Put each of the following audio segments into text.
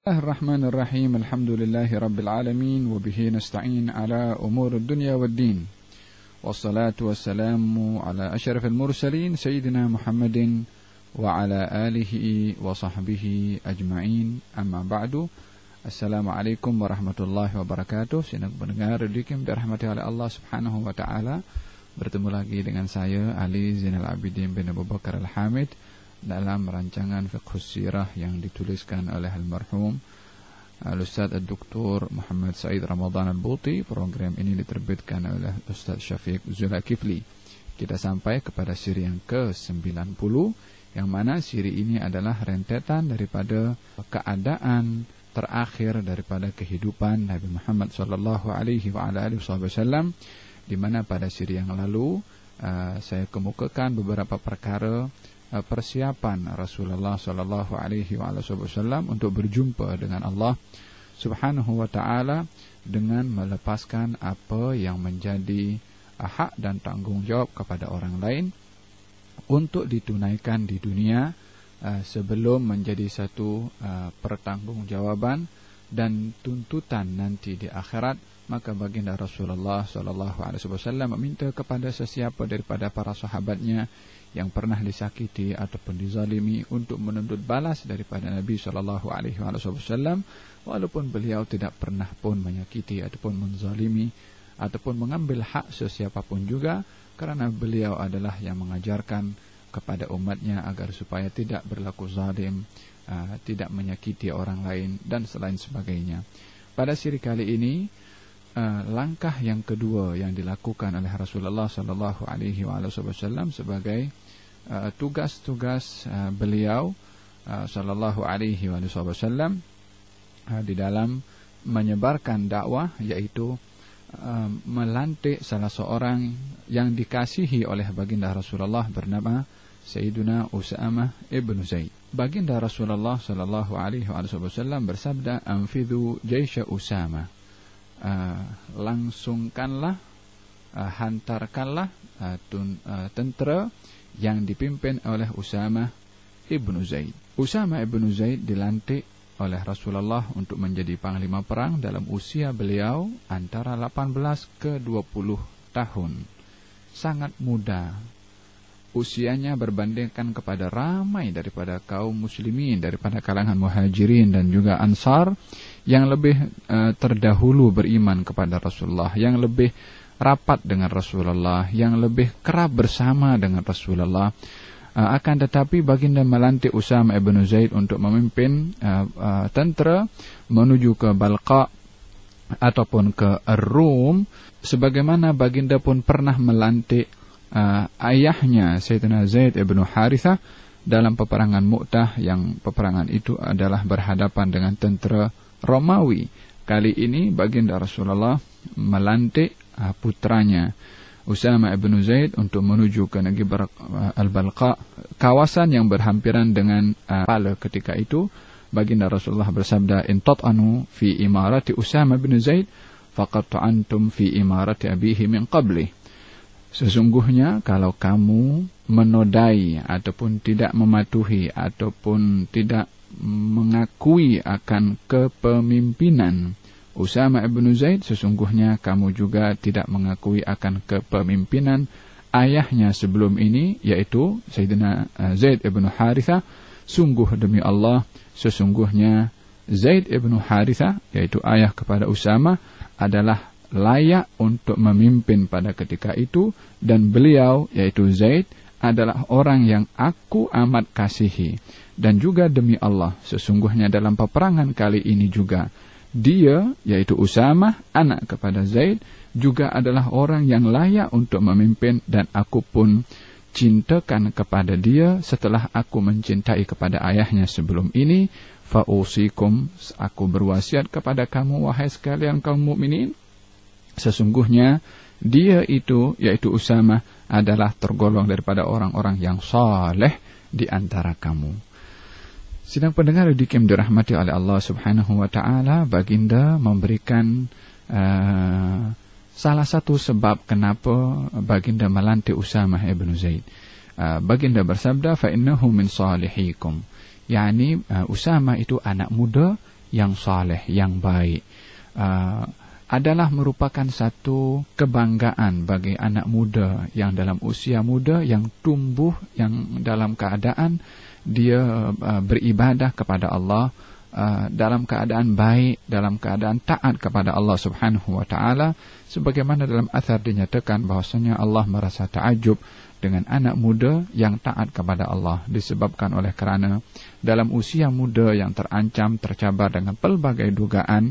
الرحمن الرحيم الحمد لله رب العالمين وبه نستعين على أمور الدنيا والدين والصلاة والسلام على أشرف المرسلين سيدنا محمد وعلى آله وصحبه أجمعين أما بعد Assalamualaikum warahmatullahi wabarakatuh. Sidang pendengar dikim dirahmati oleh Allah Subhanahu wa taala. Bertemu lagi dengan saya Ali Zainal Abidin bin Abu Bakar Al-Hamid dalam rancangan Fiqhus Sirah yang dituliskan oleh almarhum Al-Ustaz Ad-Doktor Muhammad Said Ramadan Al-Buti. Program ini diterbitkan oleh Ustaz Syafiq Zulkifli. Kita sampai kepada siri yang ke-90, yang mana siri ini adalah rentetan daripada keadaan terakhir daripada kehidupan Nabi Muhammad sallallahu alaihi wasallam, di mana pada siri yang lalu saya kemukakan beberapa perkara persiapan Rasulullah sallallahu alaihi wasallam untuk berjumpa dengan Allah Subhanahu wa taala dengan melepaskan apa yang menjadi hak dan tanggungjawab kepada orang lain untuk ditunaikan di dunia sebelum menjadi satu pertanggungjawaban dan tuntutan nanti di akhirat. Maka baginda Rasulullah SAW meminta kepada sesiapa daripada para sahabatnya yang pernah disakiti ataupun dizalimi untuk menuntut balas daripada Nabi SAW, walaupun beliau tidak pernah pun menyakiti ataupun menzalimi ataupun mengambil hak sesiapa pun juga, karena beliau adalah yang mengajarkan kepada umatnya agar supaya tidak berlaku zalim, tidak menyakiti orang lain dan selain sebagainya. Pada siri kali ini langkah yang kedua yang dilakukan oleh Rasulullah sallallahu alaihi wasallam sebagai tugas-tugas beliau sallallahu alaihi wasallam di dalam menyebarkan dakwah, yaitu melantik salah seorang yang dikasihi oleh baginda Rasulullah bernama Sayyiduna Usamah ibn Zaid. Baginda Rasulullah sallallahu alaihi wasallam bersabda, "Anfidhu jaisha Usamah." Langsungkanlah, hantarkanlah tentera yang dipimpin oleh Usamah ibn Zaid. Usamah ibn Zaid dilantik oleh Rasulullah untuk menjadi panglima perang dalam usia beliau antara 18 ke 20 tahun. Sangat muda usianya berbandingkan kepada ramai daripada kaum muslimin daripada kalangan muhajirin dan juga ansar yang lebih terdahulu beriman kepada Rasulullah, yang lebih rapat dengan Rasulullah, yang lebih kerap bersama dengan Rasulullah. Akan tetapi baginda melantik Usamah ibn Zaid untuk memimpin tentera menuju ke Balqa ataupun ke Rum, sebagaimana baginda pun pernah melantik ayahnya Sayyidina Zaid ibn Harithah dalam peperangan Mu'tah, yang peperangan itu adalah berhadapan dengan tentera Romawi. Kali ini baginda Rasulullah melantik putranya Usamah ibn Zaid untuk menuju ke negeri Al-Balqa, kawasan yang berhampiran dengan Pala. Ketika itu baginda Rasulullah bersabda, "In tat'anu fi imarati Usamah ibn Zaid faqad ta'antum fi imarati abihi min qabli." Sesungguhnya kalau kamu menodai ataupun tidak mematuhi ataupun tidak mengakui akan kepemimpinan Usamah ibn Zaid, sesungguhnya kamu juga tidak mengakui akan kepemimpinan ayahnya sebelum ini, yaitu Sayyidina Zaid ibn Harithah. Sungguh demi Allah, sesungguhnya Zaid ibn Harithah, yaitu ayah kepada Usamah, adalah layak untuk memimpin pada ketika itu, dan beliau, yaitu Zaid, adalah orang yang aku amat kasihi. Dan juga demi Allah, sesungguhnya dalam peperangan kali ini juga dia, yaitu Usamah, anak kepada Zaid, juga adalah orang yang layak untuk memimpin, dan aku pun cintakan kepada dia setelah aku mencintai kepada ayahnya sebelum ini. Fa'usikum, aku berwasiat kepada kamu wahai sekalian kaum mukminin, sesungguhnya dia itu, yaitu Usamah, adalah tergolong daripada orang-orang yang saleh di antara kamu. Sidang pendengar dikim dirahmati oleh Allah Subhanahu wa taala, baginda memberikan salah satu sebab kenapa baginda melantik Usamah ibn Zaid. Baginda bersabda, "Fa innahu min salihikum." yakni Usamah itu anak muda yang saleh, yang baik, adalah merupakan satu kebanggaan bagi anak muda yang dalam usia muda, yang tumbuh, yang dalam keadaan dia beribadah kepada Allah, dalam keadaan baik, dalam keadaan taat kepada Allah Subhanahu wa taala, sebagaimana dalam athar dinyatakan bahwasanya Allah merasa takjub dengan anak muda yang taat kepada Allah, disebabkan oleh kerana dalam usia muda yang terancam, tercabar dengan pelbagai dugaan,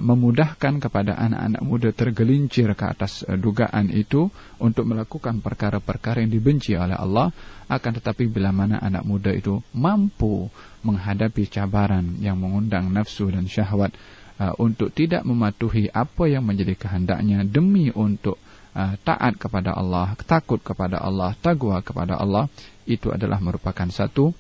memudahkan kepada anak-anak muda tergelincir ke atas dugaan itu untuk melakukan perkara-perkara yang dibenci oleh Allah. Akan tetapi bila mana anak muda itu mampu menghadapi cabaran yang mengundang nafsu dan syahwat, untuk tidak mematuhi apa yang menjadi kehendaknya demi untuk taat kepada Allah, takut kepada Allah, taqwa kepada Allah, itu adalah merupakan satu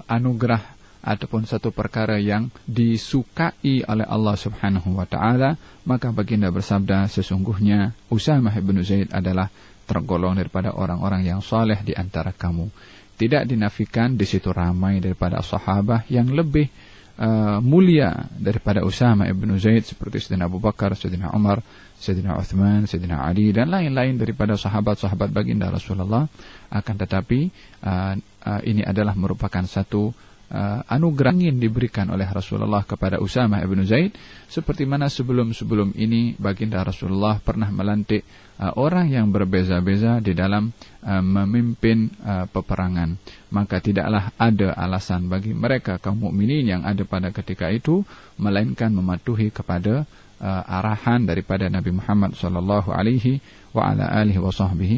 anugerah ataupun satu perkara yang disukai oleh Allah Subhanahu wa taala. Maka baginda bersabda, sesungguhnya Usamah bin Zaid adalah tergolong daripada orang-orang yang saleh di antara kamu. Tidak dinafikan di situ ramai daripada sahabat yang lebih mulia daripada Usamah bin Zaid, seperti Sayyidina Abu Bakar, Sayyidina Umar, Sayyidina Uthman, Sayyidina Ali, dan lain-lain daripada sahabat-sahabat baginda Rasulullah. Akan tetapi ini adalah merupakan satu anugerah yang diberikan oleh Rasulullah kepada Usamah bin Zaid, seperti mana sebelum-sebelum ini baginda Rasulullah pernah melantik orang yang berbeza-beza di dalam memimpin peperangan. Maka tidaklah ada alasan bagi mereka kaum mukminin yang ada pada ketika itu melainkan mematuhi kepada arahan daripada Nabi Muhammad sallallahu alaihi wa ala alihi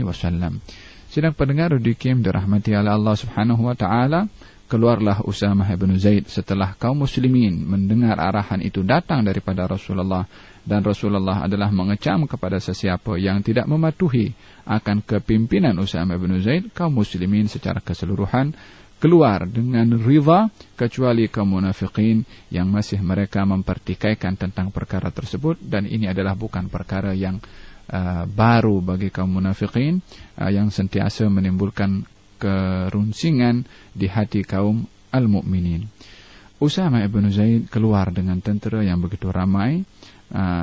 wasallam. Sidang pendengar Rudikim dirahmati oleh Allah Subhanahu wa taala, keluarlah Usamah bin Zaid setelah kaum muslimin mendengar arahan itu datang daripada Rasulullah, dan Rasulullah adalah mengecam kepada sesiapa yang tidak mematuhi akan kepimpinan Usamah bin Zaid. Kaum muslimin secara keseluruhan keluar dengan ridha, kecuali kaum munafiqin yang masih mereka mempertikaikan tentang perkara tersebut. Dan ini adalah bukan perkara yang baru bagi kaum munafiqin, yang sentiasa menimbulkan kerunsingan di hati kaum al-mu'minin. Usamah bin Zaid keluar dengan tentera yang begitu ramai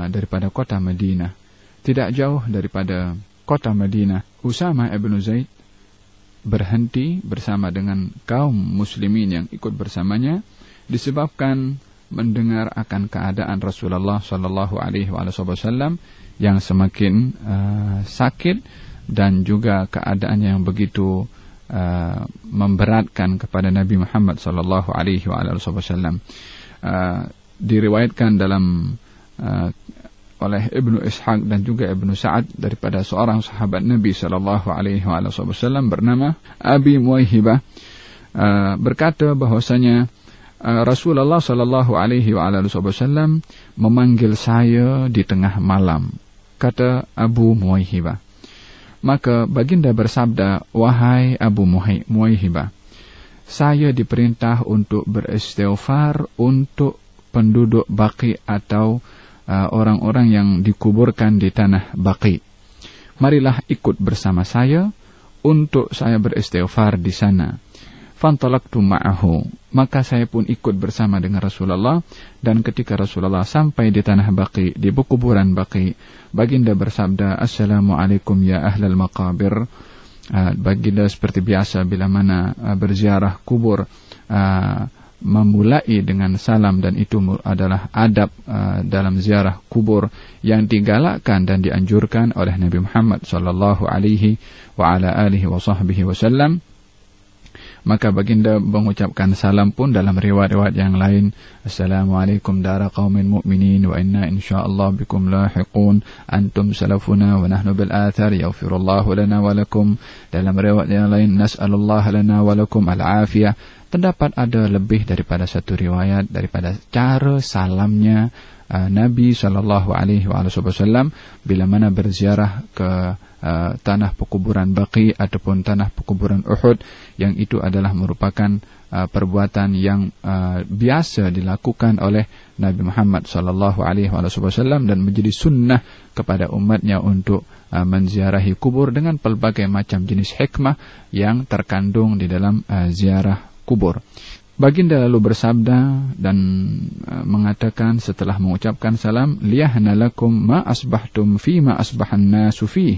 daripada kota Madinah. Tidak jauh daripada kota Madinah, Usamah bin Zaid berhenti bersama dengan kaum muslimin yang ikut bersamanya, disebabkan mendengar akan keadaan Rasulullah sallallahu alaihi wasallam yang semakin sakit, dan juga keadaannya yang begitu memberatkan kepada Nabi Muhammad sallallahu alaihi wasallam. Diriwayatkan dalam oleh Ibnu Ishaq dan juga Ibnu Sa'ad daripada seorang sahabat Nabi sallallahu alaihi wasallam bernama Abi Muwaihibah, berkata bahwasanya Rasulullah sallallahu alaihi wasallam memanggil saya di tengah malam, kata Abu Muwaihibah. Maka baginda bersabda, wahai Abu Muwaihibah, saya diperintah untuk beristighfar untuk penduduk Baqi atau orang-orang yang dikuburkan di tanah Baqi. Marilah ikut bersama saya untuk saya beristighfar di sana. Fantalaqtu ma'ahu, maka saya pun ikut bersama dengan Rasulullah. Dan ketika Rasulullah sampai di tanah Baqi, di kuburan Baqi, baginda bersabda, assalamualaikum ya ahlal maqabir. Baginda seperti biasa bila mana berziarah kubur memulai dengan salam, dan itu adalah adab dalam ziarah kubur yang digalakkan dan dianjurkan oleh Nabi Muhammad sallallahu alaihi wa ala alihi wa sahbihi wasallam. Maka baginda mengucapkan salam pun dalam riwayat-riwayat yang lain, assalamualaikum dara qaumin mu'minin wa inna insyaallah bikum lahiqun, antum salafuna wa nahnu bil athar, yaghfirullahu lana wa lakum. Dalam riwayat yang lain, nas'alullaha lana wa lakum al-afiyah. Terdapat ada lebih daripada satu riwayat daripada cara salamnya Nabi sallallahu alaihi wasallam bila mana berziarah ke tanah pekuburan Baqi ataupun tanah pekuburan Uhud, yang itu adalah merupakan perbuatan yang biasa dilakukan oleh Nabi Muhammad sallallahu alaihi wasallam dan menjadi sunnah kepada umatnya untuk menziarahi kubur dengan pelbagai macam jenis hikmah yang terkandung di dalam ziarah kubur. Baginda lalu bersabda dan mengatakan setelah mengucapkan salam, liyahna lakum ma asbahtum fi ma asbahan nasu fi.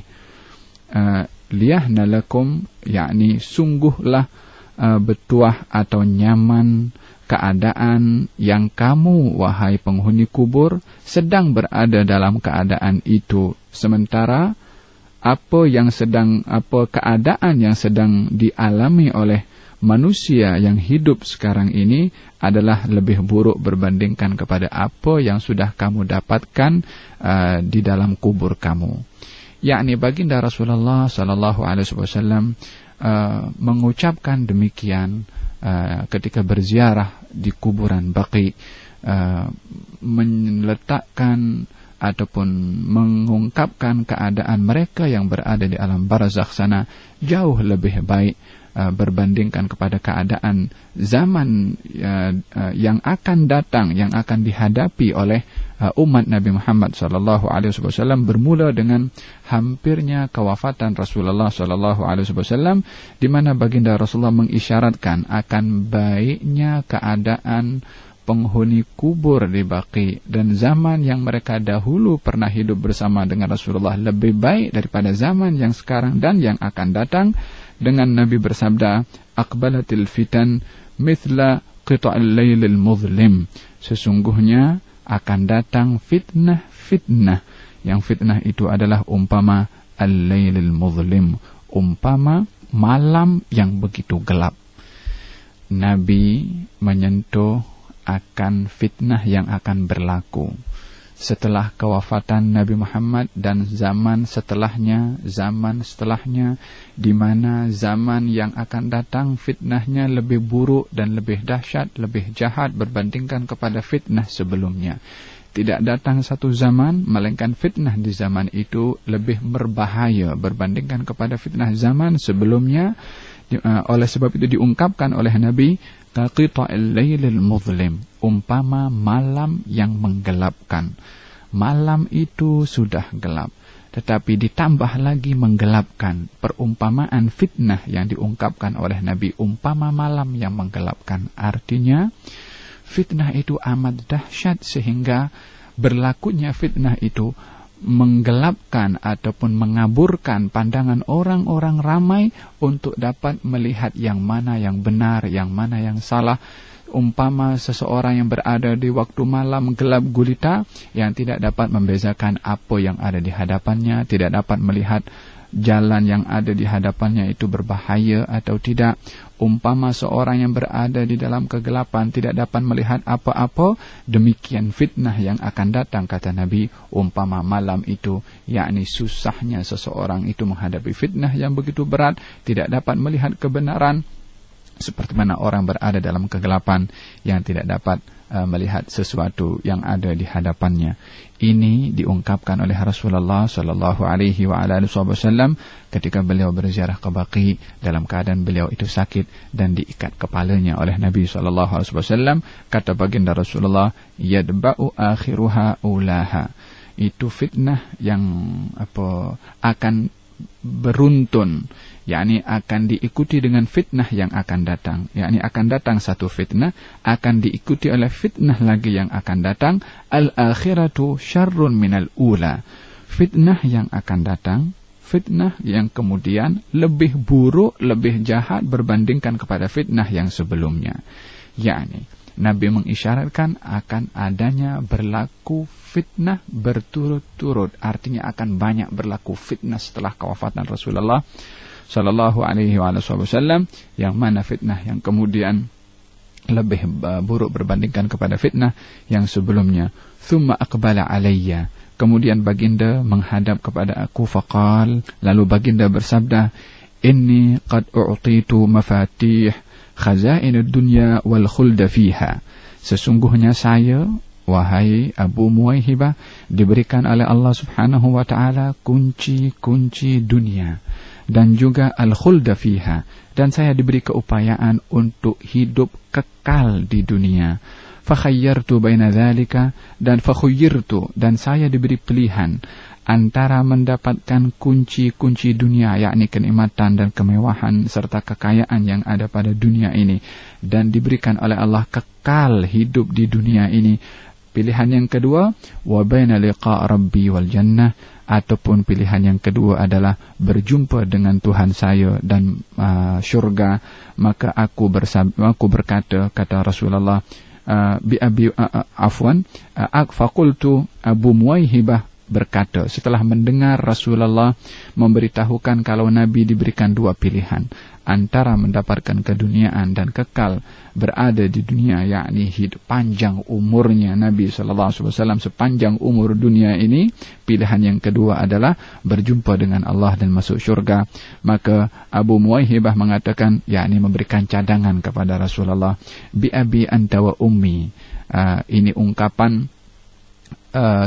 Liyahna lakum, yakni sungguhlah bertuah atau nyaman keadaan yang kamu, wahai penghuni kubur, sedang berada dalam keadaan itu, sementara keadaan yang sedang dialami oleh manusia yang hidup sekarang ini adalah lebih buruk berbandingkan kepada apa yang sudah kamu dapatkan di dalam kubur kamu. Yakni baginda Rasulullah sallallahu alaihi wasallam mengucapkan demikian ketika berziarah di kuburan Baqi, meletakkan ataupun mengungkapkan keadaan mereka yang berada di alam barzakh sana jauh lebih baik berbandingkan kepada keadaan zaman yang akan datang, yang akan dihadapi oleh umat Nabi Muhammad SAW, bermula dengan hampirnya kewafatan Rasulullah SAW, di mana baginda Rasulullah mengisyaratkan akan baiknya keadaan penghuni kubur di Baqi, dan zaman yang mereka dahulu pernah hidup bersama dengan Rasulullah lebih baik daripada zaman yang sekarang dan yang akan datang. Dengan Nabi bersabda, aqbalatil fitan mithla qita'il lailil muzlim. Sesungguhnya akan datang fitnah. Yang fitnah itu adalah umpama al-lailil muzlim, umpama malam yang begitu gelap. Nabi menyentuh akan fitnah yang akan berlaku setelah kewafatan Nabi Muhammad dan zaman setelahnya, di mana zaman yang akan datang fitnahnya lebih buruk dan lebih dahsyat, lebih jahat berbandingkan kepada fitnah sebelumnya. Tidak datang satu zaman melainkan fitnah di zaman itu lebih berbahaya berbandingkan kepada fitnah zaman sebelumnya. Oleh sebab itu diungkapkan oleh Nabi, kaqita'il lailil muzlim, umpama malam yang menggelapkan. Malam itu sudah gelap, tetapi ditambah lagi menggelapkan. Perumpamaan fitnah yang diungkapkan oleh Nabi, umpama malam yang menggelapkan. Artinya fitnah itu amat dahsyat sehingga berlakunya fitnah itu menggelapkan ataupun mengaburkan pandangan orang-orang ramai untuk dapat melihat yang mana yang benar, yang mana yang salah. Umpama seseorang yang berada di waktu malam gelap gulita, yang tidak dapat membezakan apa yang ada di hadapannya, tidak dapat melihat jalan yang ada di hadapannya itu berbahaya atau tidak. Umpama seorang yang berada di dalam kegelapan tidak dapat melihat apa-apa, demikian fitnah yang akan datang, kata Nabi, umpama malam itu, yakni susahnya seseorang itu menghadapi fitnah yang begitu berat, tidak dapat melihat kebenaran, seperti mana orang berada dalam kegelapan yang tidak dapat melihat sesuatu yang ada di hadapannya. Ini diungkapkan oleh Rasulullah sallallahu alaihi wasallam ketika beliau berziarah ke Baqi dalam keadaan beliau itu sakit dan diikat kepalanya oleh Nabi sallallahu alaihi wasallam. Kata baginda Rasulullah, yadba'u akhiruha ulaha. Itu fitnah yang akan beruntun, yakni akan diikuti dengan fitnah yang akan datang. Yakni akan datang satu fitnah, akan diikuti oleh fitnah lagi yang akan datang. Al-akhiratu syarrun minal ula. Fitnah yang akan datang, fitnah yang kemudian lebih buruk, lebih jahat berbandingkan kepada fitnah yang sebelumnya. Yakni Nabi mengisyaratkan akan adanya berlaku fitnah berturut-turut. Artinya akan banyak berlaku fitnah setelah kewafatan Rasulullah sallallahu alaihi wasallam, yang mana fitnah yang kemudian lebih buruk berbandingkan kepada fitnah yang sebelumnya. Thumma aqbala alayya. Kemudian baginda menghadap kepada aku, faqal, lalu baginda bersabda, inni qad u'titu mafatih khazainud dunya wal khulda fiha. Sesungguhnya saya, wahai Abu Muwaihibah, diberikan oleh Allah Subhanahu wa taala kunci-kunci dunia dan juga al-khulda fiha, dan saya diberi keupayaan untuk hidup kekal di dunia. Fakhayyartu baina dzalika, dan fakhayyirtu, dan saya diberi pilihan antara mendapatkan kunci-kunci dunia, yakni kenikmatan dan kemewahan serta kekayaan yang ada pada dunia ini, dan diberikan oleh Allah kekal hidup di dunia ini. Pilihan yang kedua, wa baina liqa rabbi wal jannah, ataupun pilihan yang kedua adalah berjumpa dengan Tuhan saya dan syurga. Maka aku berkata, kata Rasulullah, faqultu, Abu Muwaihibah berkata setelah mendengar Rasulullah memberitahukan kalau Nabi diberikan dua pilihan antara mendapatkan keduniaan dan kekal berada di dunia, yakni hidup panjang umurnya Nabi SAW sepanjang umur dunia ini. Pilihan yang kedua adalah berjumpa dengan Allah dan masuk syurga. Maka Abu Muwaihibah mengatakan, yakni memberikan cadangan kepada Rasulullah, bi abi anta wa ummi. Ini ungkapan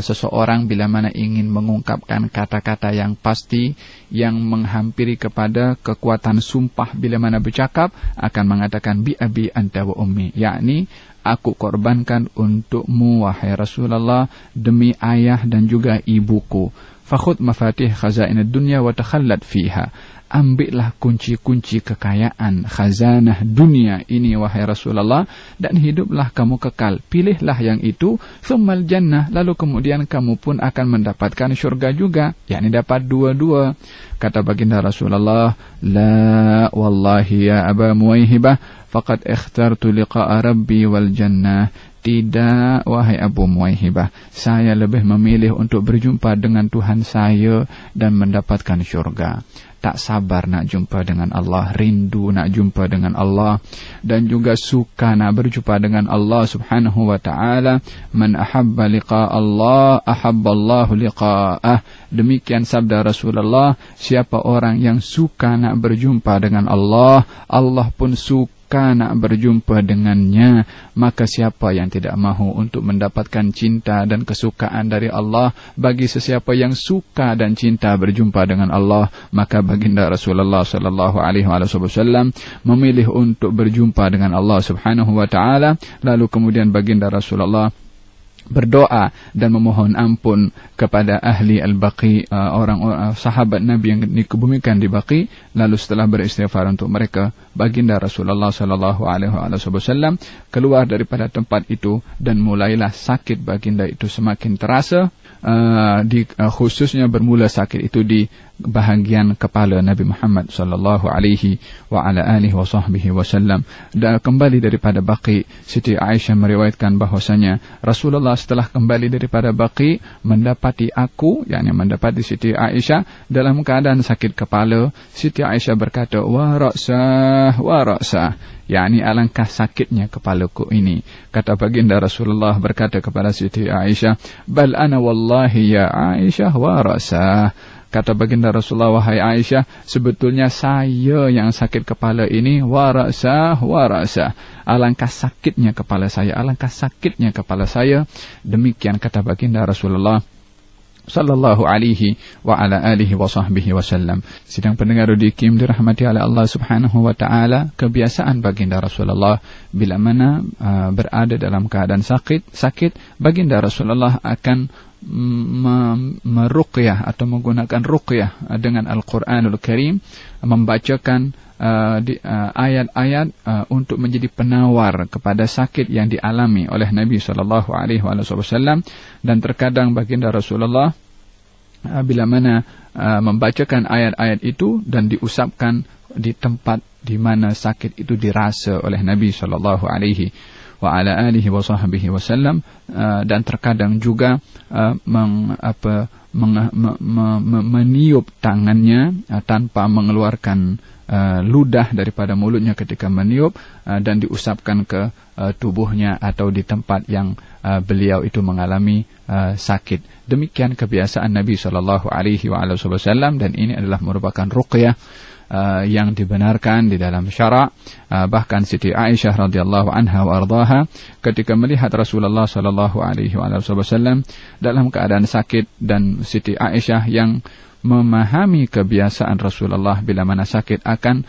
seseorang bila mana ingin mengungkapkan kata-kata yang pasti, yang menghampiri kepada kekuatan sumpah. Bila mana bercakap akan mengatakan bi abi anta wa ummi, yakni aku korbankan untukmu wahai Rasulullah demi ayah dan juga ibuku. Fakhud mafatih khazainad dunya wa takhallad fiha. Ambillah kunci-kunci kekayaan khazanah dunia ini wahai Rasulullah, dan hiduplah kamu kekal. Pilihlah yang itu, tsummal jannah, lalu kemudian kamu pun akan mendapatkan syurga juga, yakni dapat dua-dua. Kata baginda Rasulullah, la wallahi ya Aba Muwaihibah, faqad ikhtartu liqa'a rabbi wal jannah. Tidak, wahai Abu Muwaihibah, saya lebih memilih untuk berjumpa dengan Tuhan saya dan mendapatkan syurga. Tak sabar nak jumpa dengan Allah, rindu nak jumpa dengan Allah, dan juga suka nak berjumpa dengan Allah subhanahu wa ta'ala. Man ahabba liqa Allah, ahabba Allahu liqa'ah. Demikian sabda Rasulullah, siapa orang yang suka nak berjumpa dengan Allah, Allah pun suka nak berjumpa dengannya. Maka siapa yang tidak mahu untuk mendapatkan cinta dan kesukaan dari Allah? Bagi sesiapa yang suka dan cinta berjumpa dengan Allah, maka baginda Rasulullah sallallahu alaihi wasallam memilih untuk berjumpa dengan Allah subhanahu wa ta'ala. Lalu kemudian baginda Rasulullah berdoa dan memohon ampun kepada ahli al-Baqi, orang-orang sahabat Nabi yang dikebumikan di Baqi. Lalu setelah beristighfar untuk mereka, baginda Rasulullah sallallahu alaihi wasallam keluar daripada tempat itu, dan mulailah sakit baginda itu semakin terasa. Khususnya bermula sakit itu di bahagian kepala Nabi Muhammad sallallahu alaihi wa ala alihi wa sahbihi wasallam. Dan kembali daripada Baqi, Siti Aisyah meriwayatkan bahwasanya Rasulullah setelah kembali daripada Baqi mendapati aku, yakni mendapati Siti Aisyah dalam keadaan sakit kepala. Siti Aisyah berkata, wa ra'sah, yakni alangkah sakitnya kepalaku ini. Kata baginda Rasulullah berkata kepada Siti Aisyah, bal ana wallahi ya Aisyah wa ra'sah. Kata baginda Rasulullah, wahai Aisyah, sebetulnya saya yang sakit kepala ini, wa ra'sah. Alangkah sakitnya kepala saya, alangkah sakitnya kepala saya. Demikian kata baginda Rasulullah sallallahu alaihi wa ala alihi wa sahbihi wasallam. Sidang pendengar Rudikim dirahmati oleh Allah subhanahu wa ta'ala, kebiasaan baginda Rasulullah bila mana berada dalam keadaan sakit, baginda Rasulullah akan meruqyah atau menggunakan ruqyah dengan Al-Quranul Karim, membacakan ayat-ayat untuk menjadi penawar kepada sakit yang dialami oleh Nabi SAW. Dan terkadang baginda Rasulullah bila mana membacakan ayat-ayat itu dan diusapkan di tempat di mana sakit itu dirasa oleh Nabi SAW wa ala alihi wa sahbihi wasallam, dan terkadang juga meniup tangannya tanpa mengeluarkan ludah daripada mulutnya ketika meniup, dan diusapkan ke tubuhnya atau di tempat yang beliau itu mengalami sakit. Demikian kebiasaan Nabi SAW, dan ini adalah merupakan ruqyah yang dibenarkan di dalam syarak. Bahkan Siti Aisyah radhiyallahu anha wa ardhaha ketika melihat Rasulullah sallallahu alaihi wasallam dalam keadaan sakit, dan Siti Aisyah yang memahami kebiasaan Rasulullah bila mana sakit akan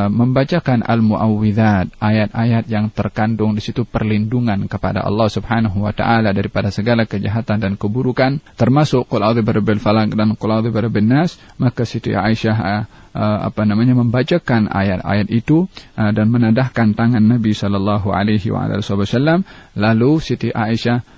membacakan al-muawwidzat, ayat-ayat yang terkandung di situ perlindungan kepada Allah Subhanahu wa taala daripada segala kejahatan dan keburukan, termasuk qul a'udzu birabbil falaq dan qul a'udzu birabbin nas, maka Siti Aisyah membacakan ayat-ayat itu dan menadahkan tangan Nabi sallallahu alaihi wasallam. Lalu Siti Aisyah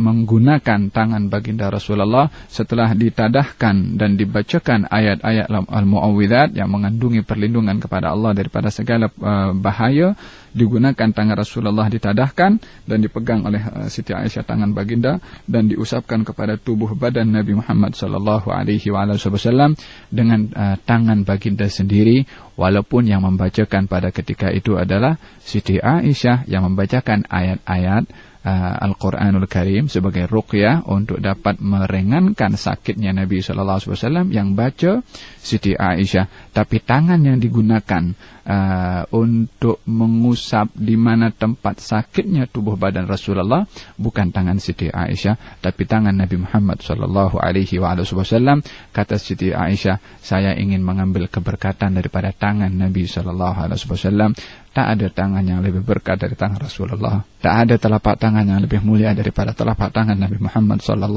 menggunakan tangan baginda Rasulullah setelah ditadahkan dan dibacakan ayat-ayat al-muawwidzat yang mengandungi perlindungan kepada Allah daripada segala bahaya. Digunakan tangan Rasulullah, ditadahkan dan dipegang oleh Siti Aisyah tangan baginda dan diusapkan kepada tubuh badan Nabi Muhammad sallallahu alaihi wasallam dengan tangan baginda sendiri, walaupun yang membacakan pada ketika itu adalah Siti Aisyah yang membacakan ayat-ayat Al-Quranul Karim sebagai ruqyah untuk dapat meringankan sakitnya Nabi SAW, yang baca Siti Aisyah. Tapi tangan yang digunakan untuk mengusap di mana tempat sakitnya tubuh badan Rasulullah bukan tangan Siti Aisyah, tapi tangan Nabi Muhammad SAW. Kata Siti Aisyah, saya ingin mengambil keberkatan daripada tangan Nabi SAW. Tak ada tangan yang lebih berkat dari tangan Rasulullah. Tak ada telapak tangan yang lebih mulia daripada telapak tangan Nabi Muhammad SAW.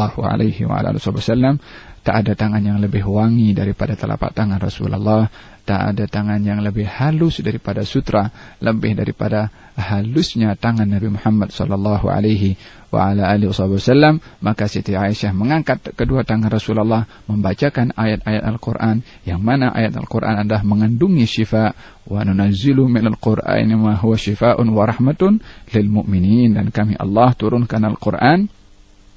Tak ada tangan yang lebih wangi daripada telapak tangan Rasulullah. Tak ada tangan yang lebih halus daripada sutra, lebih daripada halusnya tangan Nabi Muhammad SAW. Maka Siti Aisyah mengangkat kedua tangan Rasulullah, membacakan ayat-ayat Al-Quran, yang mana ayat Al-Quran adalah mengandungi syifa. Wa nunazzilu minal Qur'ani ma huwa syifaa'un wa rahmatun lil mu'minin, dan kami Allah turunkan Al-Quran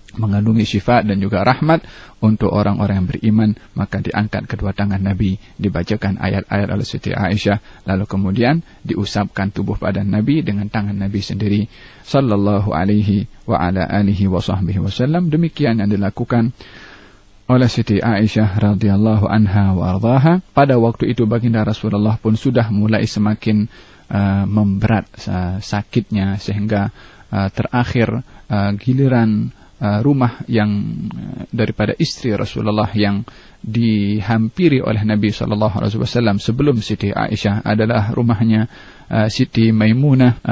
mengandungi syifa dan juga rahmat untuk orang-orang yang beriman. Maka diangkat kedua tangan Nabi, dibacakan ayat-ayat oleh Siti Aisyah, lalu kemudian diusapkan tubuh badan Nabi dengan tangan Nabi sendiri sallallahu alaihi wa ala alihi wa sahbihi wasallam. Demikian yang dilakukan oleh Siti Aisyah radhiyallahu anha wa ardhaha. Pada waktu itu baginda Rasulullah pun sudah mulai semakin memberat sakitnya, sehingga terakhir giliran rumah yang daripada istri Rasulullah yang dihampiri oleh Nabi SAW sebelum Siti Aisyah adalah rumahnya Siti Maimunah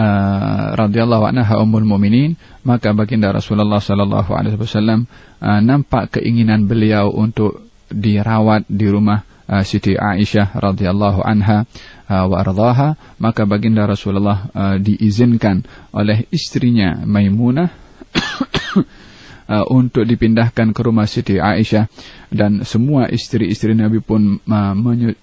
radhiyallahu anha ummul mukminin. Maka baginda Rasulullah SAW nampak keinginan beliau untuk dirawat di rumah Siti Aisyah radhiyallahu anha wa ardhaha. Maka baginda Rasulullah diizinkan oleh istrinya Maimunah untuk dipindahkan ke rumah Siti Aisyah, dan semua istri-istri Nabi pun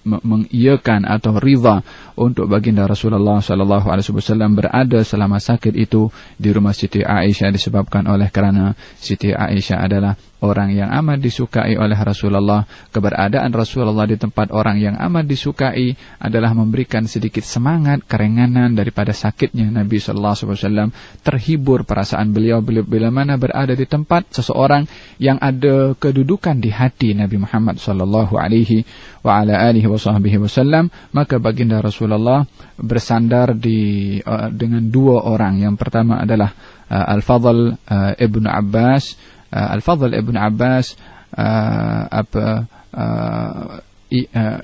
mengiyakan atau ridha untuk baginda Rasulullah SAW berada selama sakit itu di rumah Siti Aisyah, disebabkan oleh kerana Siti Aisyah adalah orang yang amat disukai oleh Rasulullah. Keberadaan Rasulullah di tempat orang yang amat disukai adalah memberikan sedikit semangat, keringanan daripada sakitnya Nabi SAW. Terhibur perasaan beliau bila mana berada di tempat seseorang yang ada kedudukan di hati Nabi Muhammad sallallahu alaihi wa ala alihi wasallam. Maka baginda Rasulullah bersandar dengan dua orang. Yang pertama adalah Al-Fadl ibn Abbas. Al-Fadl ibn Abbas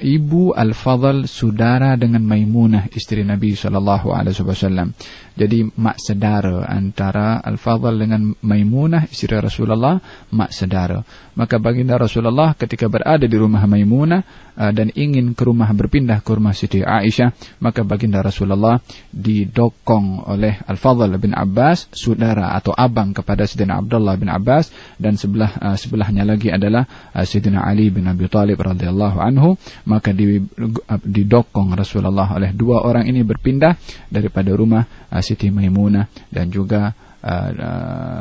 ibu Al-Fadl saudara dengan Maimunah istri Nabi SAW. Jadi mak saudara antara Al-Fadl dengan Maimunah istri Rasulullah, mak saudara. Maka baginda Rasulullah ketika berada di rumah Maimunah dan ingin berpindah ke rumah Siti Aisyah, maka baginda Rasulullah didokong oleh Al-Fadl bin Abbas, saudara atau abang kepada Sayyidina Abdullah bin Abbas, dan sebelahnya lagi adalah Sayyidina Ali bin Abi Thalib radhiyallahu anhu. Maka didokong Rasulullah oleh dua orang ini berpindah daripada rumah Siti Maimunah dan juga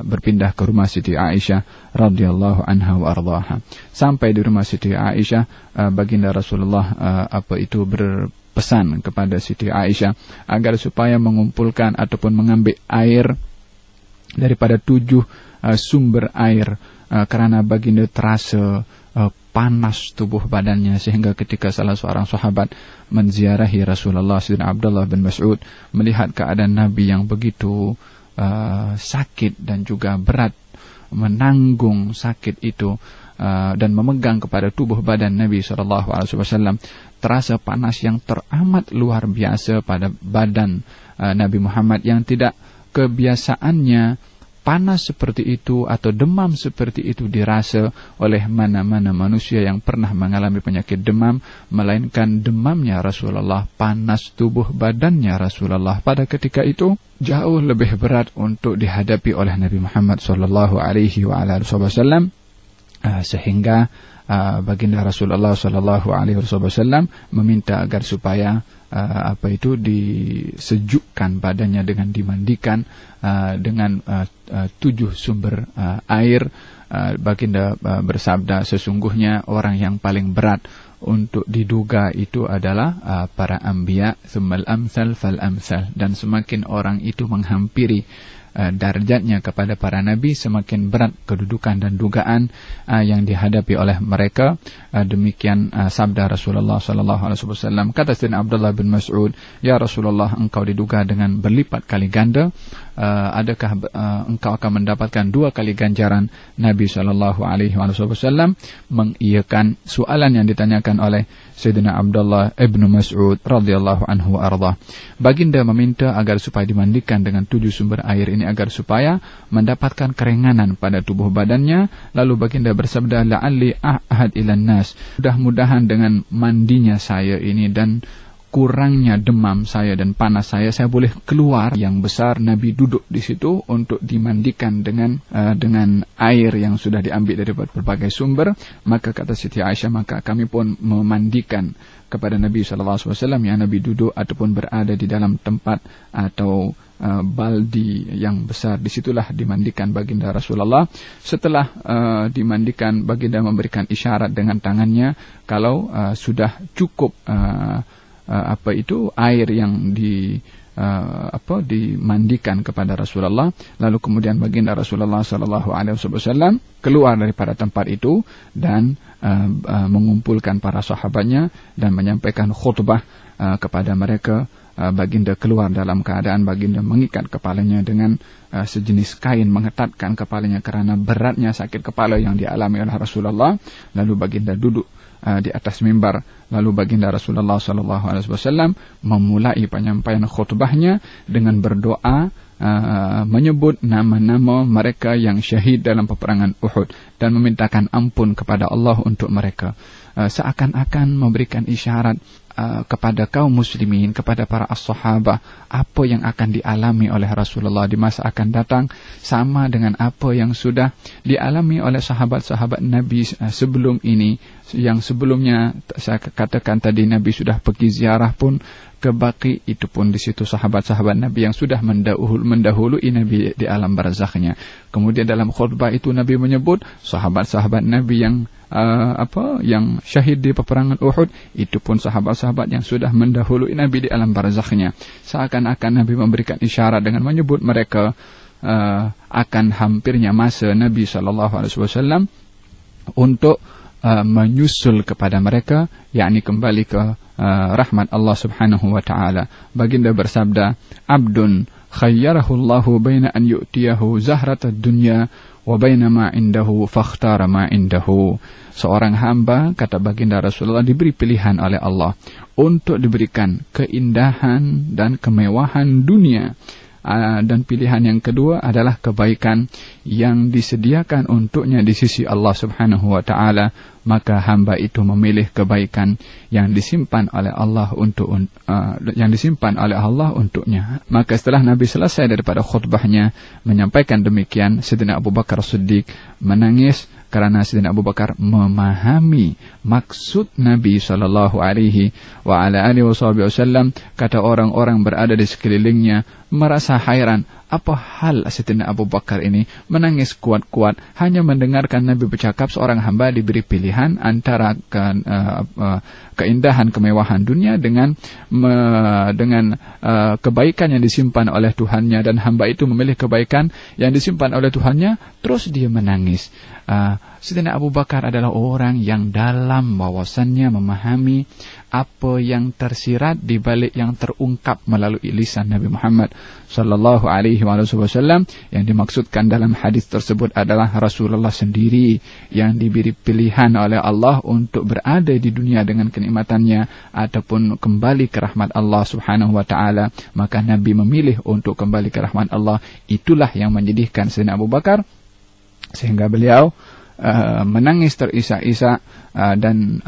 berpindah ke rumah Siti Aisyah radhiyallahu anha wa ardhaha. Sampai di rumah Siti Aisyah, baginda Rasulullah berpesan kepada Siti Aisyah agar supaya mengumpulkan ataupun mengambil air daripada 7 sumber air, kerana baginda terasa panas tubuh badannya, sehingga ketika salah seorang sahabat menziarahi Rasulullah, Sayyidina Abdullah bin Mas'ud, melihat keadaan Nabi yang begitu sakit dan juga berat menanggung sakit itu, dan memegang kepada tubuh badan Nabi SAW, terasa panas yang teramat luar biasa pada badan Nabi Muhammad yang tidak kebiasaannya panas seperti itu atau demam seperti itu dirasa oleh mana-mana manusia yang pernah mengalami penyakit demam, melainkan demamnya Rasulullah, panas tubuh badannya Rasulullah pada ketika itu jauh lebih berat untuk dihadapi oleh Nabi Muhammad SAW, sehingga baginda Rasulullah SAW meminta agar supaya disejukkan badannya dengan dimandikan dengan 7 sumber air. Baginda bersabda, sesungguhnya orang yang paling berat untuk diduga itu adalah para anbiya, tsummal amsal fal amsal, dan semakin orang itu menghampiri darjatnya kepada para nabi, semakin berat kedudukan dan dugaan yang dihadapi oleh mereka. Demikian sabda Rasulullah SAW. Kata Sayyidina Abdullah bin Mas'ud, ya Rasulullah, engkau diduga dengan berlipat kali ganda. Adakah engkau akan mendapatkan 2 kali ganjaran? Nabi SAW mengiyakan soalan yang ditanyakan oleh Sayyidina Abdullah ibn Mas'ud radhiyallahu anhu arda. Baginda meminta agar supaya dimandikan dengan 7 sumber air ini agar supaya mendapatkan keringanan pada tubuh badannya. Lalu baginda bersabda, la'alli ahad ilan nas, mudah-mudahan dengan mandinya saya ini dan kurangnya demam saya dan panas saya boleh keluar yang besar. Nabi duduk di situ untuk dimandikan dengan air yang sudah diambil dari berbagai sumber. Maka kata Siti Aisyah, maka kami pun memandikan kepada Nabi SAW yang Nabi duduk ataupun berada di dalam tempat atau baldi yang besar. Disitulah dimandikan baginda Rasulullah. Setelah dimandikan, baginda memberikan isyarat dengan tangannya kalau sudah cukup air yang dimandikan kepada Rasulullah. Lalu kemudian baginda Rasulullah SAW keluar daripada tempat itu dan mengumpulkan para sahabatnya dan menyampaikan khutbah kepada mereka. Baginda keluar dalam keadaan baginda mengikat kepalanya dengan sejenis kain, mengetatkan kepalanya karena beratnya sakit kepala yang dialami oleh Rasulullah. Lalu baginda duduk di atas mimbar. Lalu baginda Rasulullah SAW memulai penyampaian khutbahnya dengan berdoa, menyebut nama-nama mereka yang syahid dalam peperangan Uhud dan memintakan ampun kepada Allah untuk mereka. Seakan-akan memberikan isyarat kepada kaum muslimin, kepada para as-sahabah, apa yang akan dialami oleh Rasulullah di masa akan datang sama dengan apa yang sudah dialami oleh sahabat-sahabat Nabi sebelum ini. Yang sebelumnya saya katakan tadi, Nabi sudah pergi ziarah pun ke Baqi, itu pun di situ sahabat-sahabat Nabi yang sudah mendahului Nabi di alam barzakhnya. Kemudian dalam khutbah itu Nabi menyebut sahabat-sahabat Nabi yang syahid di peperangan Uhud, itu pun sahabat-sahabat yang sudah mendahului Nabi di alam barzakhnya. Seakan-akan Nabi memberikan isyarat dengan menyebut mereka akan hampirnya masa Nabi SAW untuk menyusul kepada mereka, yakni kembali ke rahmat Allah Subhanahu wa taala. Baginda bersabda, "Abdun khayyarahu Allahu baina an yu'tiyahu zahratad dunya wa baina ma indahu fakhtara ma indahu." Seorang hamba, kata baginda Rasulullah, diberi pilihan oleh Allah untuk diberikan keindahan dan kemewahan dunia, dan pilihan yang kedua adalah kebaikan yang disediakan untuknya di sisi Allah Subhanahu wa taala. Maka hamba itu memilih kebaikan yang disimpan oleh Allah untuknya. Maka setelah Nabi selesai daripada khutbahnya menyampaikan demikian, Sayyidina Abu Bakar Siddiq menangis karena Sayyidina Abu Bakar memahami maksud Nabi SAW. Kata orang-orang berada di sekelilingnya merasa hairan, apa hal Sayyidina Abu Bakar ini menangis kuat-kuat hanya mendengarkan Nabi bercakap seorang hamba diberi pilihan antara keindahan kemewahan dunia dengan kebaikan yang disimpan oleh Tuhannya, dan hamba itu memilih kebaikan yang disimpan oleh Tuhannya, terus dia menangis. Sayyidina Abu Bakar adalah orang yang dalam wawasannya memahami apa yang tersirat di balik yang terungkap melalui lisan Nabi Muhammad Sallallahu Alaihi Wasallam. Yang dimaksudkan dalam hadis tersebut adalah Rasulullah sendiri yang diberi pilihan oleh Allah untuk berada di dunia dengan kenikmatannya ataupun kembali ke rahmat Allah Subhanahu wa taala. Maka Nabi memilih untuk kembali ke rahmat Allah. Itulah yang menjadikan Sayyidina Abu Bakar sehingga beliau menangis terisak-isak dan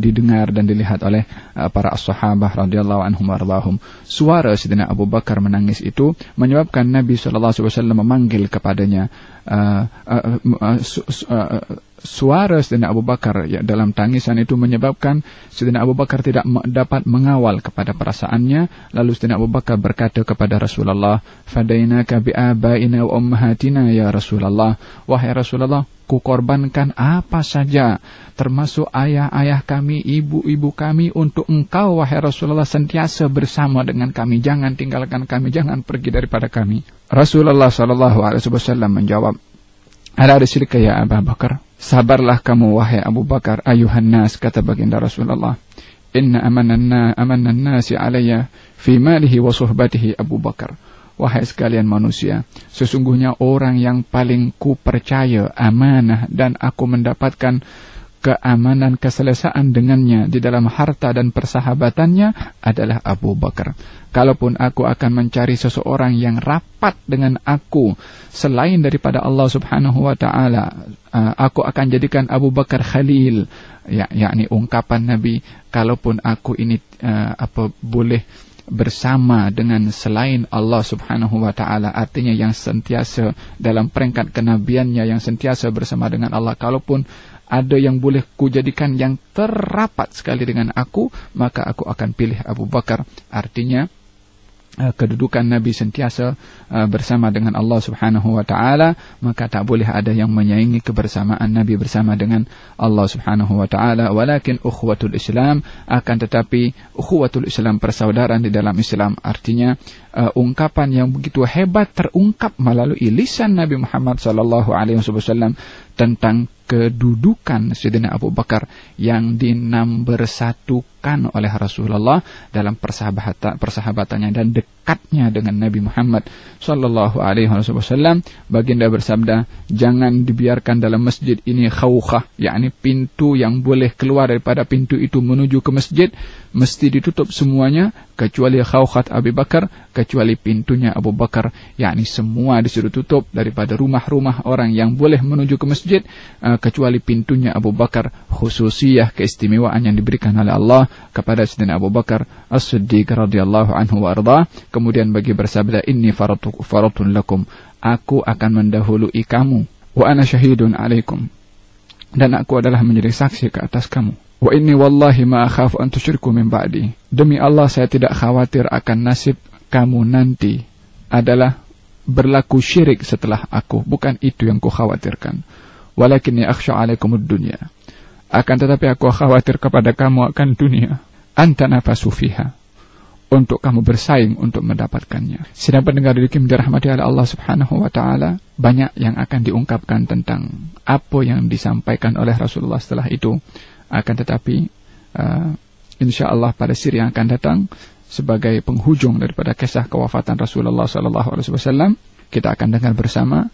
didengar dan dilihat oleh para sahabat radhiyallahu anhum warḍahum. Suara Sayyidina Abu Bakar menangis itu menyebabkan Nabi sallallahu alaihi wasallam memanggil kepadanya. Suara Sayyidina Abu Bakar dalam tangisan itu menyebabkan Sayyidina Abu Bakar tidak dapat mengawal kepada perasaannya. Lalu Sayyidina Abu Bakar berkata kepada Rasulullah, "Fadainaka bi abaina wa ummahatina ya Rasulullah." Wahai Rasulullah, kukorbankan apa saja termasuk ayah-ayah kami, ibu-ibu kami untuk engkau wahai Rasulullah, senantiasa bersama dengan kami, jangan tinggalkan kami, jangan pergi daripada kami. Rasulullah sallallahu alaihi wasallam menjawab, "Ala rislika ya Abu Bakar." Sabarlah kamu wahai Abu Bakar, ayuhan nas, kata baginda Rasulullah. Inna amanan nasi alayya fi malihi wa suhbatihi Abu Bakar. Wahai sekalian manusia, sesungguhnya orang yang paling ku percaya amanah dan aku mendapatkan keamanan keselesaan dengannya di dalam harta dan persahabatannya adalah Abu Bakar. Kalaupun aku akan mencari seseorang yang rapat dengan aku selain daripada Allah Subhanahu wa taala, aku akan jadikan Abu Bakar Khalil, yakni ungkapan Nabi, kalaupun aku ini boleh bersama dengan selain Allah Subhanahu wa taala, artinya yang sentiasa dalam peringkat kenabiannya, yang sentiasa bersama dengan Allah, kalaupun ada yang boleh kujadikan yang terrapat sekali dengan aku, maka aku akan pilih Abu Bakar. Artinya kedudukan Nabi sentiasa bersama dengan Allah Subhanahu wa taala, maka tak boleh ada yang menyaingi kebersamaan Nabi bersama dengan Allah Subhanahu wa taala. Walakin ukhuwatul Islam, akan tetapi ukhuwatul Islam, persaudaraan di dalam Islam, artinya ungkapan yang begitu hebat terungkap melalui lisan Nabi Muhammad sallallahu alaihi wasallam tentang kedudukan Sayyidina Abu Bakar yang dinambersatukan oleh Rasulullah dalam persahabatannya dan dekatnya dengan Nabi Muhammad sallallahu alaihi wasallam. Baginda bersabda, jangan dibiarkan dalam masjid ini khawkhah, yakni pintu yang boleh keluar daripada pintu itu menuju ke masjid mesti ditutup semuanya kecuali khawkhat Abu Bakar, kecuali pintunya Abu Bakar, yakni semua disuruh tutup daripada rumah-rumah orang yang boleh menuju ke masjid kecuali pintunya Abu Bakar. Khususiyah, keistimewaan yang diberikan oleh Allah kepada Sayyidina Abu Bakar As-Siddiq radhiyallahu anhu wa arda. Kemudian bagi bersabda, inni faratun lakum, aku akan mendahului kamu, wa ana syahidun alaikum, dan aku adalah menjadi saksi ke atas kamu. Wa inni wallahi ma akhafu an tusyriku min ba'di, demi Allah saya tidak khawatir akan nasib kamu nanti adalah berlaku syirik setelah aku, bukan itu yang ku khawatirkan. Walakinni akhsha alaikumud dunya, akan tetapi aku khawatir kepada kamu akan dunia. Anta nafasu fiha, untuk kamu bersaing untuk mendapatkannya. Sidang pendengar yang dirahmati oleh Allah Subhanahu wa taala, banyak yang akan diungkapkan tentang apa yang disampaikan oleh Rasulullah setelah itu. Akan tetapi insyaallah pada siri yang akan datang sebagai penghujung daripada kisah kewafatan Rasulullah sallallahu alaihi wasallam, kita akan dengar bersama